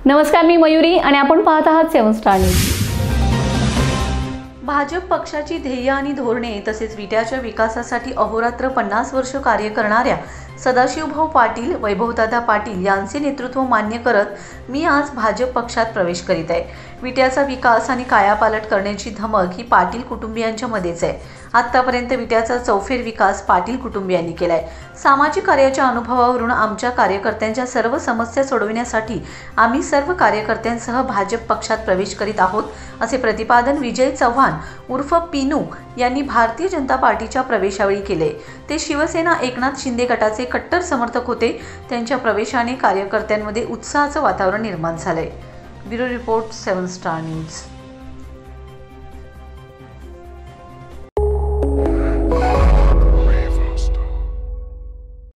नमस्कार, मी मयुरी आणि आपण पाहत आहात 7 स्टार न्यूज। भाजप पक्षाची ध्येय आणि धोरणे तसेच विट्याच्या विकासासाठी अहोरात्र 50 वर्ष कार्य करणाऱ्या सदाशिवभाऊ पाटील, वैभवदादा पाटील यांचे नेतृत्व मान्य करत मी आज भाजप पक्षात प्रवेश करीत आहे। विट्याचा विकास आणि कायापालट करण्याची धमक ही पाटील कुटुंबियांच्या मध्येच आहे। आतापर्यंत विट्याचा चौफेर विकास पाटील कुटुंबियांनी केलाय। सामाजिक कार्याच्या अनुभवावरून आमच्या कार्यकर्त्यांच्या सर्व समस्या सोडविण्यासाठी आम्ही सर्व कार्यकर्त्यांसह भाजप पक्षात प्रवेश करीत आहोत, असे प्रतिपादन विजय चव्हाण उर्फ पिनू यांनी भारतीय जनता पार्टीच्या प्रवेशावेळी केले। ते शिवसेना एकनाथ शिंदे गटाचे कट्टर समर्थक होते। त्यांच्या प्रवेशाने कार्यकर्त्यांमध्ये उत्साहाचं वातावरण निर्माण झाले। Bureau report 7 star news.